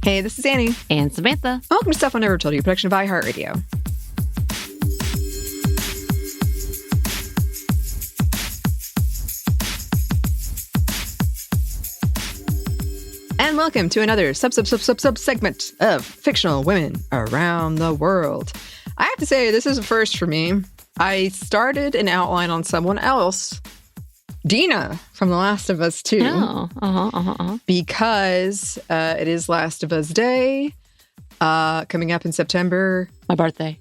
Hey, this is Anney. And Samantha. Welcome to Stuff I Never Told You, production by iHeartRadio. And welcome to another segment of Fictional Women Around the World. I have to say, this is a first for me. I started an outline on someone else, Dina from The Last of Us 2. Because it is Last of Us Day coming up in September. My birthday.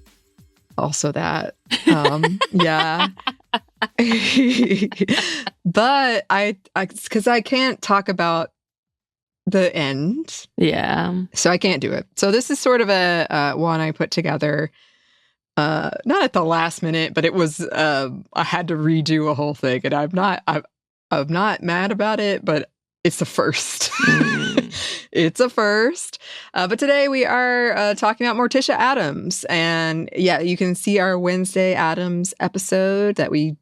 Also that. Yeah. But because I can't talk about the end. Yeah. So I can't do it. So this is sort of a one I put together. Not at the last minute, but it was, I had to redo a whole thing, and I'm not mad about it, but it's a first. It's a first. But today we are talking about Morticia Addams. And yeah, you can see our Wednesday Addams episode that we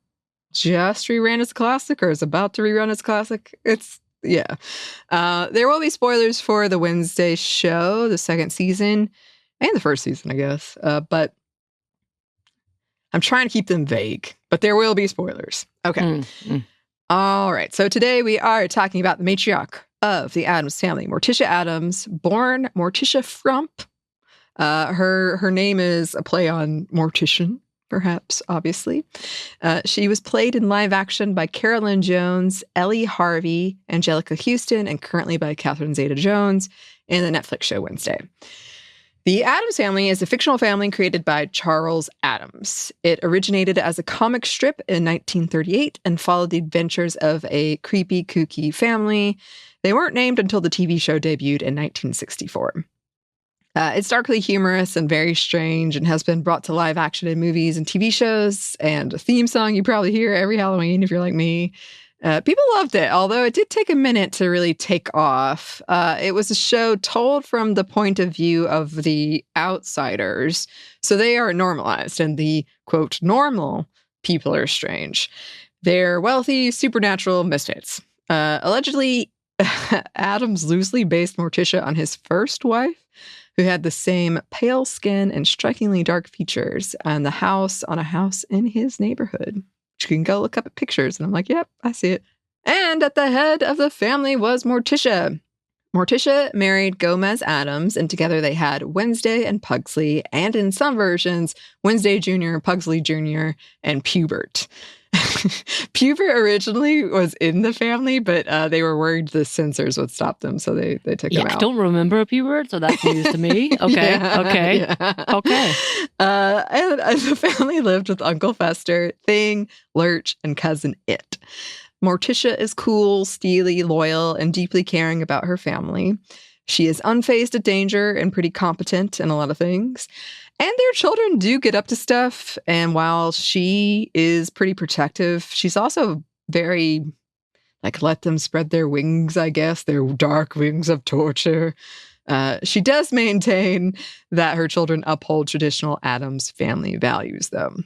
just reran as a classic, or is about to rerun as a classic. Yeah. There will be spoilers for the Wednesday show, the second season, and the first season, I guess. But I'm trying to keep them vague, but there will be spoilers. Okay. All right. So today we are talking about the matriarch of the Addams family, Morticia Addams, born Morticia Frump. Her name is a play on mortician, perhaps, obviously. She was played in live action by Carolyn Jones, Ellie Harvey, Angelica Houston, and currently by Catherine Zeta-Jones in the Netflix show Wednesday. The Addams Family is a fictional family created by Charles Addams. It originated as a comic strip in 1938 and followed the adventures of a creepy, kooky family. They weren't named until the TV show debuted in 1964. It's darkly humorous and very strange and has been brought to live action in movies and TV shows, and a theme song you probably hear every Halloween if you're like me. People loved it, although it did take a minute to really take off. It was a show told from the point of view of the outsiders, so they are normalized, and the, quote, normal people are strange. They're wealthy, supernatural misfits. Allegedly, Addams loosely based Morticia on his first wife, who had the same pale skin and strikingly dark features, and a house in his neighborhood. You can go look up at pictures, and I'm like, yep, I see it. And at the head of the family was Morticia. Morticia married Gomez Addams, and together they had Wednesday and Pugsley, and in some versions, Wednesday Jr., Pugsley Jr., and Pubert. Pubert originally was in the family, but they were worried the censors would stop them, so they took him out. I don't remember a Pubert, so that's news to me. Okay, okay. And the family lived with Uncle Fester, Thing, Lurch, and Cousin It. Morticia is cool, steely, loyal, and deeply caring about her family. She is unfazed at danger and pretty competent in a lot of things. And their children do get up to stuff. And while she is pretty protective, she's also very, let them spread their wings, I guess, their dark wings of torture. She does maintain that her children uphold traditional Addams family values, though.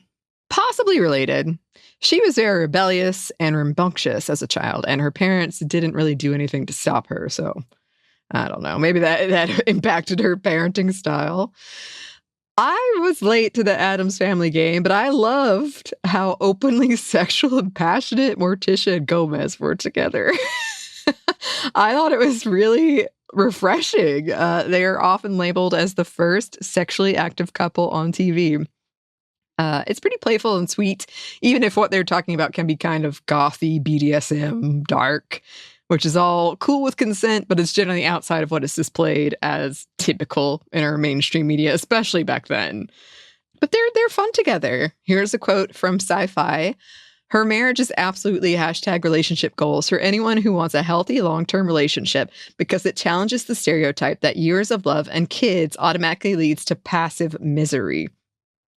Possibly related, she was very rebellious and rambunctious as a child, and her parents didn't really do anything to stop her. So I don't know. Maybe that impacted her parenting style. I was late to the Addams Family game, but I loved how openly sexual and passionate Morticia and Gomez were together. I thought it was really refreshing. They are often labeled as the first sexually active couple on TV. It's pretty playful and sweet, even if what they're talking about can be kind of gothy, BDSM, dark, which is all cool with consent, but it's generally outside of what is displayed as typical in our mainstream media, especially back then. But they're fun together. Here's a quote from Sci-Fi. Her marriage is absolutely #relationship goals for anyone who wants a healthy long-term relationship because it challenges the stereotype that years of love and kids automatically leads to passive misery.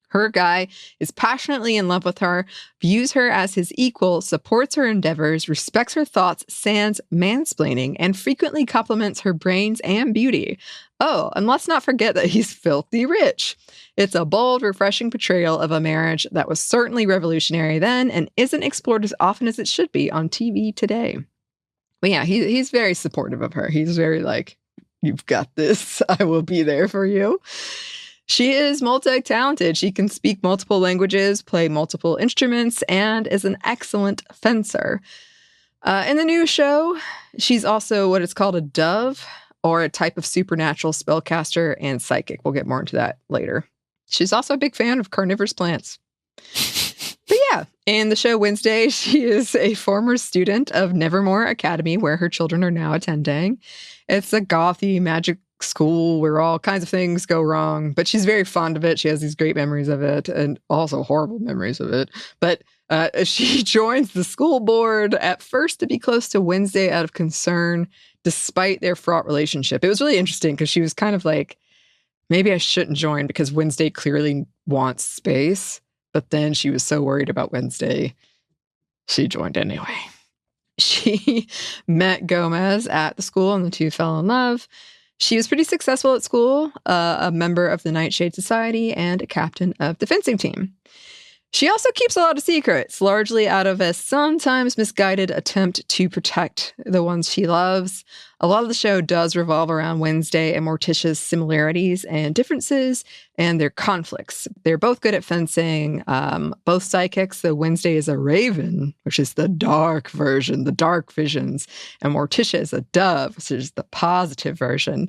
Her guy is passionately in love with her, views her as his equal, supports her endeavors, respects her thoughts, sans mansplaining, and frequently compliments her brains and beauty. Oh, and let's not forget that he's filthy rich. It's a bold, refreshing portrayal of a marriage that was certainly revolutionary then and isn't explored as often as it should be on TV today. But yeah, he's very supportive of her. He's very You've got this. I will be there for you. She is multi-talented. She can speak multiple languages, play multiple instruments, and is an excellent fencer. In the new show, she's also what is called a dove, or a type of supernatural spellcaster and psychic. We'll get more into that later. She's also a big fan of carnivorous plants. But yeah, in the show Wednesday, she is a former student of Nevermore Academy, where her children are now attending. It's a gothy magic school where all kinds of things go wrong, but she's very fond of it. She has these great memories of it and also horrible memories of it. But she joins the school board at first to be close to Wednesday out of concern, despite their fraught relationship. It was really interesting because she was kind of like, maybe I shouldn't join because Wednesday clearly wants space. But then she was so worried about Wednesday, she joined anyway. She met Gomez at the school and the two fell in love. She was pretty successful at school, a member of the Nightshade Society and a captain of the fencing team. She also keeps a lot of secrets, largely out of a sometimes misguided attempt to protect the ones she loves. A lot of the show does revolve around Wednesday and Morticia's similarities and differences and their conflicts. They're both good at fencing, both psychics. So Wednesday is a raven, which is the dark version, the dark visions, and Morticia is a dove, which is the positive version.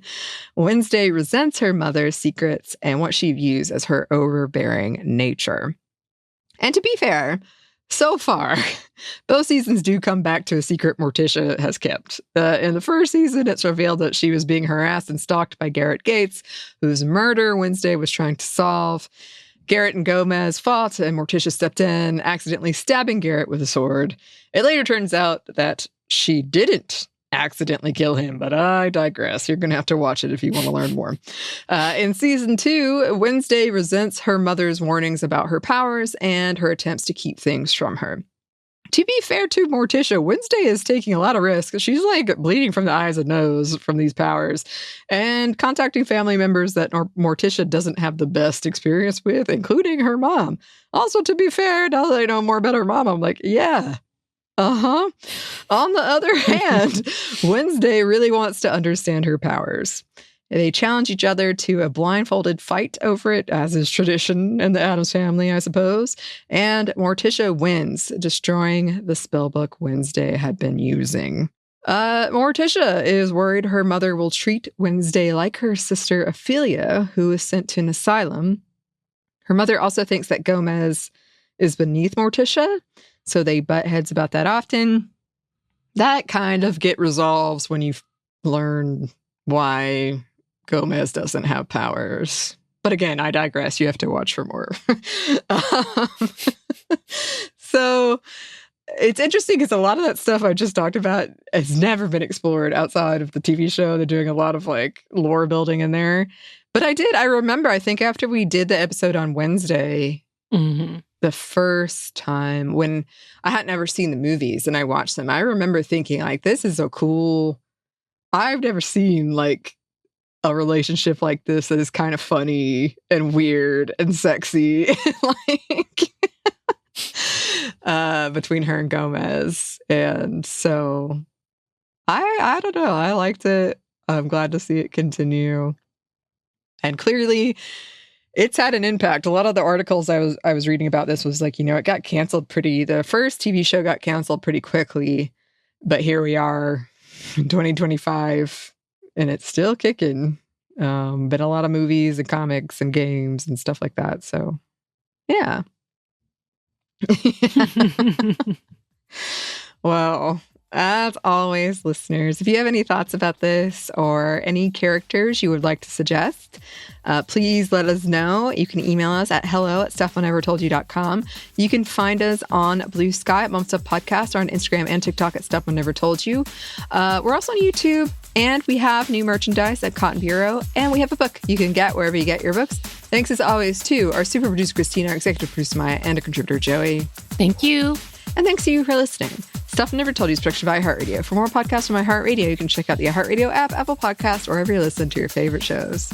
Wednesday resents her mother's secrets and what she views as her overbearing nature. And to be fair, so far, both seasons do come back to a secret Morticia has kept. In the first season, it's revealed that she was being harassed and stalked by Garrett Gates, whose murder Wednesday was trying to solve. Garrett and Gomez fought, and Morticia stepped in, accidentally stabbing Garrett with a sword. It later turns out that she didn't accidentally kill him, but I digress. You're going to have to watch it if you want to learn more. In season 2, Wednesday resents her mother's warnings about her powers and her attempts to keep things from her. To be fair to Morticia, Wednesday is taking a lot of risks. She's like bleeding from the eyes and nose from these powers and contacting family members that Morticia doesn't have the best experience with, including her mom. Also, to be fair, now that I know more about her mom, I'm like, yeah. On the other hand, Wednesday really wants to understand her powers. They challenge each other to a blindfolded fight over it, as is tradition in the Addams family, I suppose. And Morticia wins, destroying the spellbook Wednesday had been using. Morticia is worried her mother will treat Wednesday like her sister Ophelia, who is sent to an asylum. Her mother also thinks that Gomez is beneath Morticia, so they butt heads about that often. That kind of get resolves when you learn why Gomez doesn't have powers. But again, I digress. You have to watch for more. So it's interesting because a lot of that stuff I just talked about has never been explored outside of the TV show. They're doing a lot of like lore building in there. But I remember, I think after we did the episode on Wednesday, the first time when I had never seen the movies and I watched them, I remember thinking like, this is so cool. I've never seen like a relationship like this that is kind of funny and weird and sexy, like between her and Gomez. And so I don't know. I liked it. I'm glad to see it continue. And clearly it's had an impact. A lot of the articles I was reading about this was like, it got canceled the first TV show got canceled pretty quickly, but here we are in 2025 and it's still kicking. Been a lot of movies and comics and games and stuff like that. So yeah. Well, as always, listeners, if you have any thoughts about this or any characters you would like to suggest, please let us know. You can email us at hello@stuffmonevertoldyou.com. You can find us on Blue Sky at Mom Stuff Podcast or on Instagram and TikTok at Stuff One Never Told You. We're also on YouTube, and we have new merchandise at Cotton Bureau, and we have a book you can get wherever you get your books. Thanks as always to our super producer Christina, our executive producer Maya, and a contributor Joey. Thank you. And thanks to you for listening. Stuff Never Told You is production by iHeartRadio. For more podcasts from iHeartRadio, you can check out the iHeartRadio app, Apple Podcasts, or wherever you listen to your favorite shows.